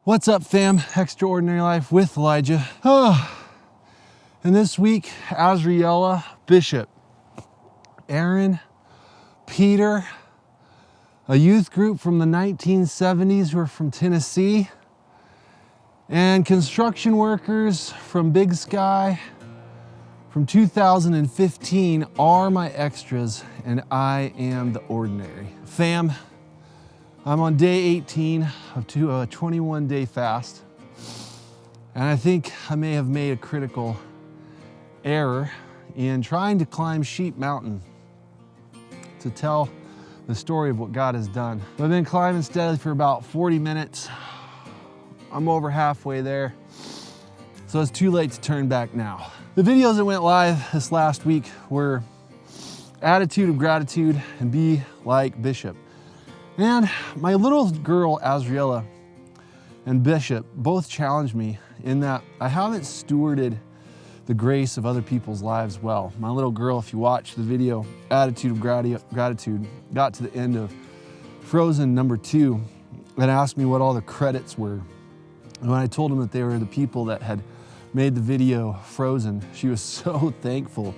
What's up, fam? Extraordinary Life with Elijah. And this week, Azriela, Bishop, Aaron, Peter, a youth group from the 1970s who are from Tennessee, and construction workers from Big Sky from 2015 are my extras, and I am the ordinary. Fam, I'm on day 18 of a 21-day fast, and I think I may have made a critical error in trying to climb Sheep Mountain to tell the story of what God has done. I've been climbing steadily for about 40 minutes. I'm over halfway there, so it's too late to turn back now. The videos that went live this last week were Attitude of Gratitude and Be Like Bishop. And my little girl, Azriela, and Bishop both challenged me in that I haven't stewarded the grace of other people's lives well. My little girl, if you watch the video, Attitude of Gratitude, got to the end of Frozen #2 and asked me what all the credits were. And when I told them that they were the people that had made the video Frozen, she was so thankful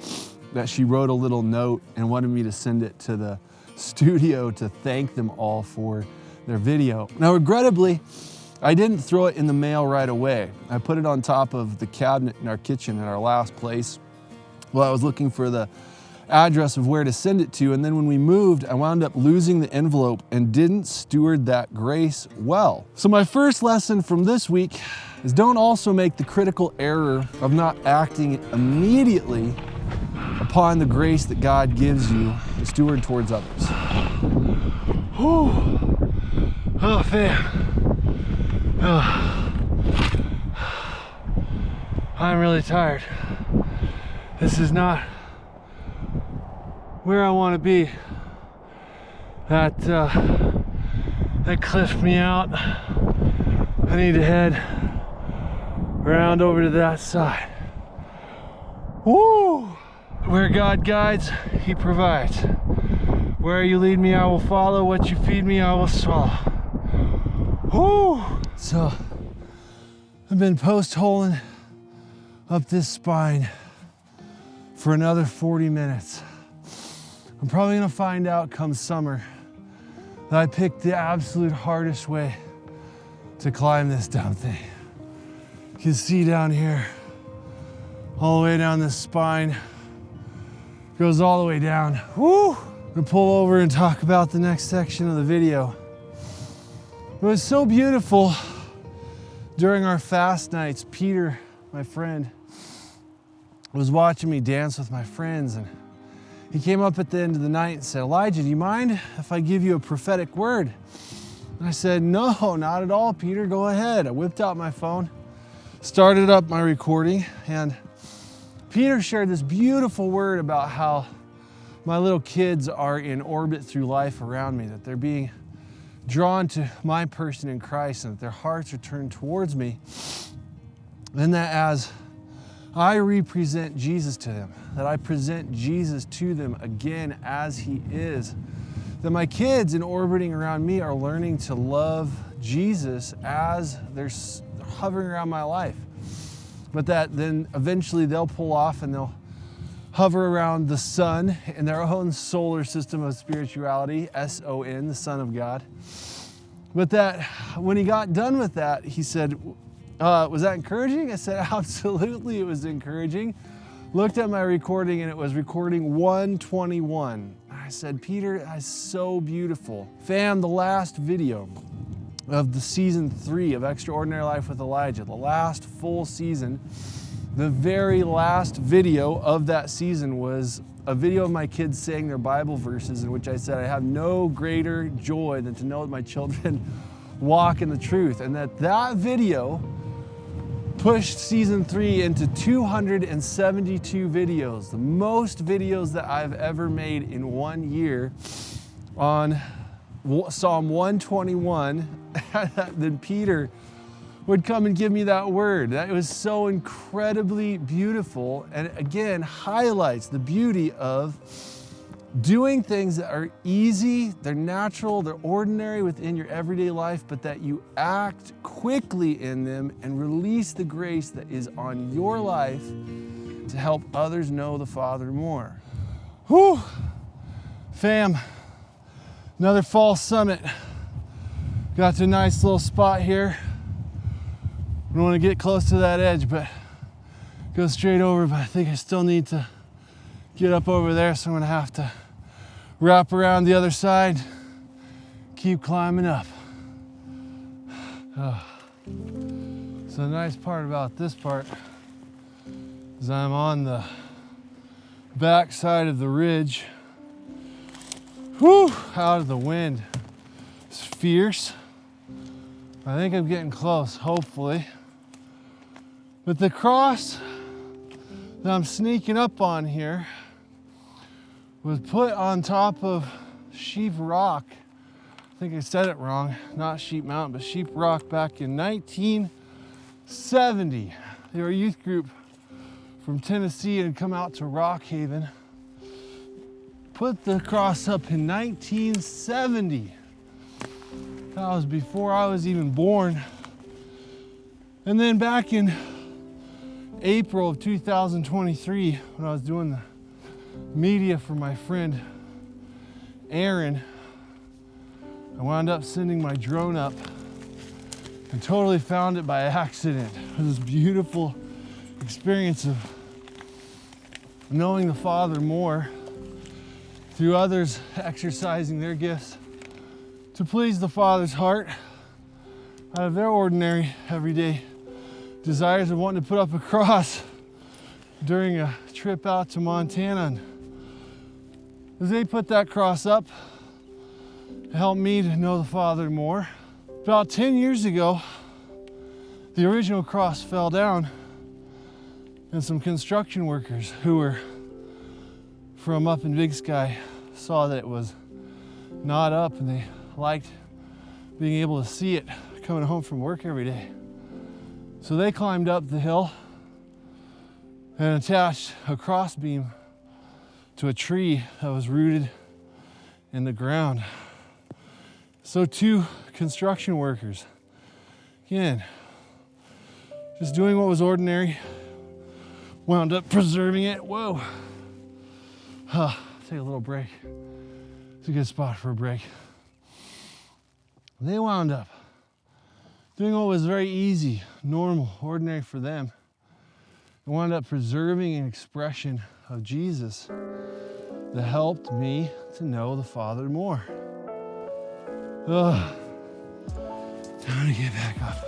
that she wrote a little note and wanted me to send it to the studio to thank them all for their video. Now, regrettably, I didn't throw it in the mail right away. I put it on top of the cabinet in our kitchen at our last place while I was looking for the address of where to send it to. And then when we moved, I wound up losing the envelope and didn't steward that grace well. So my first lesson from this week is don't also make the critical error of not acting immediately upon the grace that God gives you to steward towards others. Whew. Oh, fam. Oh. I'm really tired. This is not where I want to be. That cliffed me out. I need to head around over to that side. Woo! Where God guides, He provides. Where you lead me, I will follow. What you feed me, I will swallow. Woo! So, I've been post-holing up this spine for another 40 minutes. I'm probably gonna find out come summer that I picked the absolute hardest way to climb this damn thing. You can see down here, all the way down this spine, goes all the way down. Woo! I'm gonna pull over and talk about the next section of the video. It was so beautiful during our fast nights. Peter, my friend, was watching me dance with my friends, and he came up at the end of the night and said, "Elijah, do you mind if I give you a prophetic word?" And I said, "No, not at all, Peter, go ahead." I whipped out my phone, started up my recording, and Peter shared this beautiful word about how my little kids are in orbit through life around me, that they're being drawn to my person in Christ, and that their hearts are turned towards me, and that as I represent Jesus to them, that I present Jesus to them again as He is, that my kids in orbiting around me are learning to love Jesus as they're hovering around my life. But that then eventually they'll pull off and they'll hover around the sun in their own solar system of spirituality, S-O-N, the Son of God. But that when he got done with that, he said, was that encouraging? I said, absolutely, it was encouraging. Looked at my recording and it was recording 121. I said, Peter, that's so beautiful. Fam, the last video of the season 3 of Extraordinary Life with Elijah, the last full season, the very last video of that season was a video of my kids saying their Bible verses, in which I said, I have no greater joy than to know that my children walk in the truth. And that video pushed season 3 into 272 videos, the most videos that I've ever made in 1 year on Psalm 121. Then Peter would come and give me that word. That was so incredibly beautiful, and again highlights the beauty of Doing things that are easy, they're natural, they're ordinary within your everyday life, but that you act quickly in them and release the grace that is on your life to help others know the Father more. Whew! Fam, another fall summit. Got to a nice little spot here. I don't want to get close to that edge, but go straight over, but I think I still need to get up over there, so I'm gonna have to wrap around the other side, keep climbing up. Oh. So the nice part about this part is I'm on the back side of the ridge. Whew, out of the wind. It's fierce. I think I'm getting close, hopefully. But the cross that I'm sneaking up on here was put on top of Sheep Rock. I think I said it wrong, not Sheep Mountain, but Sheep Rock back in 1970. They were a youth group from Tennessee and come out to Rock Haven. Put the cross up in 1970. That was before I was even born. And then back in April of 2023, when I was doing the media for my friend Aaron, I wound up sending my drone up and totally found it by accident. It was this beautiful experience of knowing the Father more through others exercising their gifts to please the Father's heart out of their ordinary, everyday desires of wanting to put up a cross during a trip out to Montana. And as they put that cross up, it helped me to know the Father more. About 10 years ago, the original cross fell down, and some construction workers who were from up in Big Sky saw that it was not up, and they liked being able to see it coming home from work every day. So they climbed up the hill and attached a cross beam to a tree that was rooted in the ground. So two construction workers, again, just doing what was ordinary, wound up preserving it. Whoa. Take a little break. It's a good spot for a break. They wound up doing what was very easy, normal, ordinary for them. They wound up preserving an expression of Jesus that helped me to know the Father more. Time to get back up.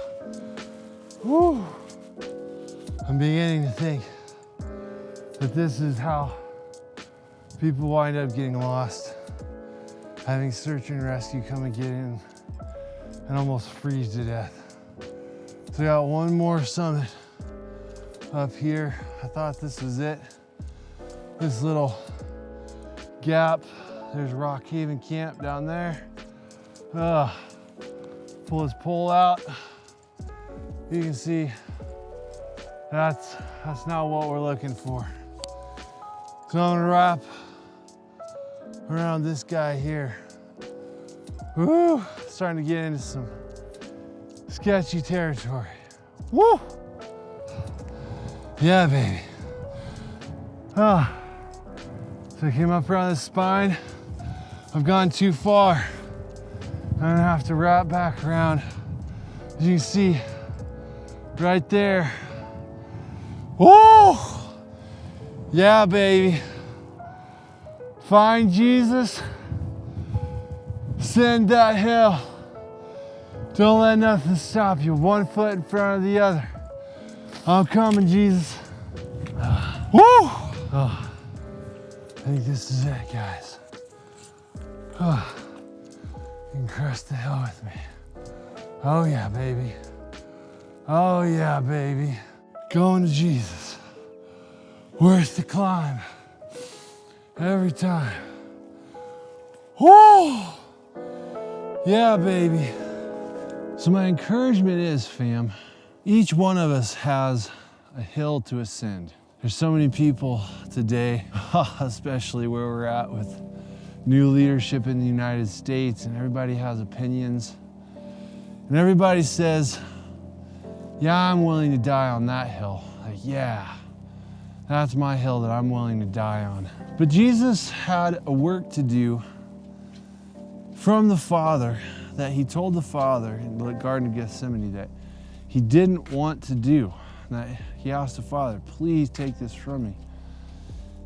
Whew. I'm beginning to think that this is how people wind up getting lost, having search and rescue come and get in and almost freeze to death. So we got one more summit up here. I thought this was it. This little gap. There's Rock Haven Camp down there. Pull this pole out. You can see that's not what we're looking for. So I'm gonna wrap around this guy here. Woo! Starting to get into some sketchy territory. Woo! Yeah, baby. So I came up around this spine. I've gone too far. I'm gonna have to wrap back around. As you can see, right there. Woo! Yeah, baby. Find Jesus. Send that hill. Don't let nothing stop you. One foot in front of the other. I'm coming, Jesus. Woo! Oh, I think this is it, guys. Oh, you can crest the hill with me. Oh yeah, baby. Oh yeah, baby. Going to Jesus. Worth the climb. Every time. Woo! Yeah, baby. So my encouragement is, fam, each one of us has a hill to ascend. There's so many people today, especially where we're at with new leadership in the United States, and everybody has opinions. And everybody says, yeah, I'm willing to die on that hill. Like, yeah, that's my hill that I'm willing to die on. But Jesus had a work to do from the Father that he told the Father in the Garden of Gethsemane that he didn't want to do. And that he asked the Father, please take this from me.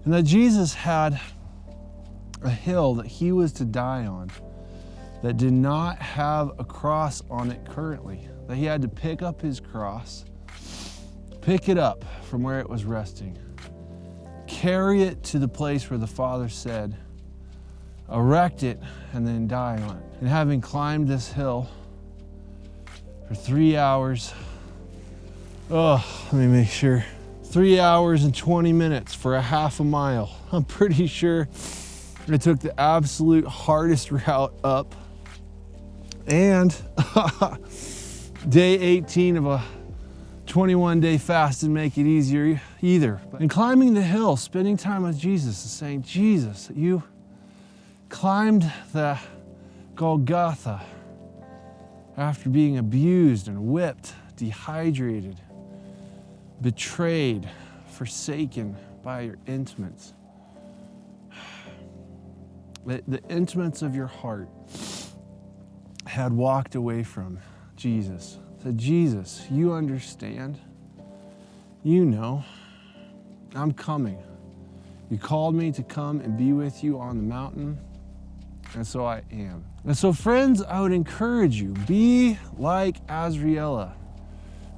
And that Jesus had a hill that he was to die on that did not have a cross on it currently. That he had to pick up his cross, pick it up from where it was resting, carry it to the place where the Father said, erect it, and then die on it. And having climbed this hill for 3 hours, let me make sure, 3 hours and 20 minutes for a half a mile. I'm pretty sure I took the absolute hardest route up. And day 18 of a 21-day fast didn't make it easier either. And climbing the hill, spending time with Jesus and saying, Jesus, you climbed the Golgotha after being abused and whipped, dehydrated, betrayed, forsaken by your intimates. The intimates of your heart had walked away from Jesus. Said, Jesus, you understand. You know, I'm coming. You called me to come and be with you on the mountain, and so I am. And so, friends, I would encourage you, be like Azriela.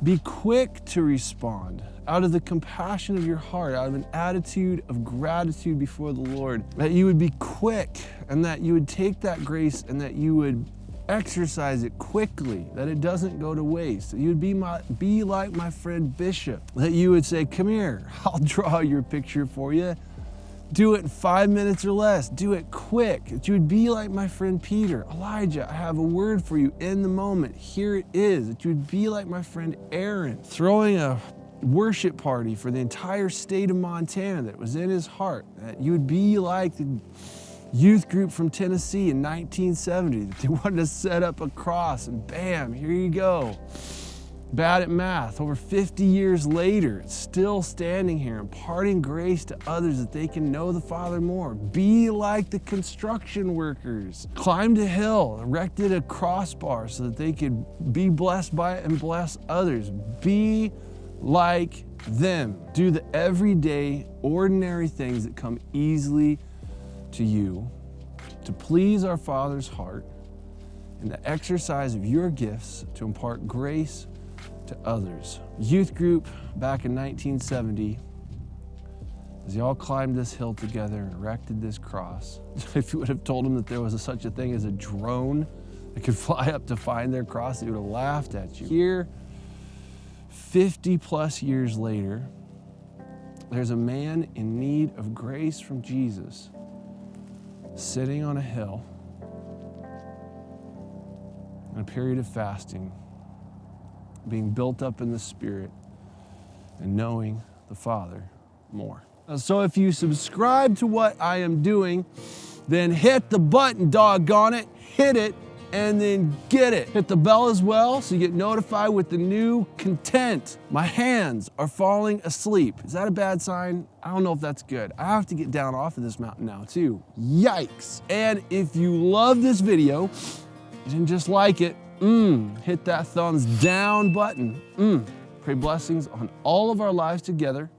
Be quick to respond out of the compassion of your heart, out of an attitude of gratitude before the Lord. That you would be quick, and that you would take that grace and that you would exercise it quickly, that it doesn't go to waste. That you would be like my friend Bishop. That you would say, come here, I'll draw your picture for you. Do it in 5 minutes or less. Do it quick. That you would be like my friend Peter. Elijah, I have a word for you in the moment. Here it is. That you would be like my friend Aaron, throwing a worship party for the entire state of Montana that was in his heart. That you would be like the youth group from Tennessee in 1970 that they wanted to set up a cross, and bam, here you go. Bad at math, over 50 years later, it's still standing here, imparting grace to others that they can know the Father more. Be like the construction workers. Climbed a hill, erected a crossbar so that they could be blessed by it and bless others. Be like them. Do the everyday, ordinary things that come easily to you to please our Father's heart in the exercise of your gifts to impart grace to others. Youth group back in 1970, as they all climbed this hill together and erected this cross. If you would have told them that there was such a thing as a drone that could fly up to find their cross, they would have laughed at you. Here, 50 plus years later, there's a man in need of grace from Jesus sitting on a hill in a period of fasting, being built up in the Spirit and knowing the Father more. So if you subscribe to what I am doing, then hit the button, doggone it, hit it, and then get it. Hit the bell as well so you get notified with the new content. My hands are falling asleep. Is that a bad sign? I don't know if that's good. I have to get down off of this mountain now too. Yikes. And if you love this video, you didn't just like it, hit that thumbs down button. Pray blessings on all of our lives together.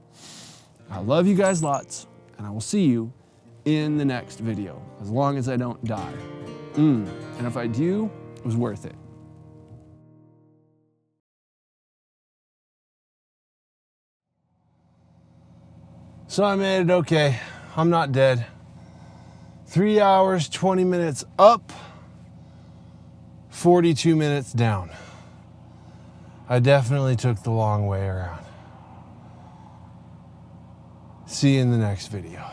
I love you guys lots, and I will see you in the next video, as long as I don't die. And if I do, it was worth it. So I made it okay. I'm not dead. 3 hours, 20 minutes up, 42 minutes down. I definitely took the long way around. See you in the next video.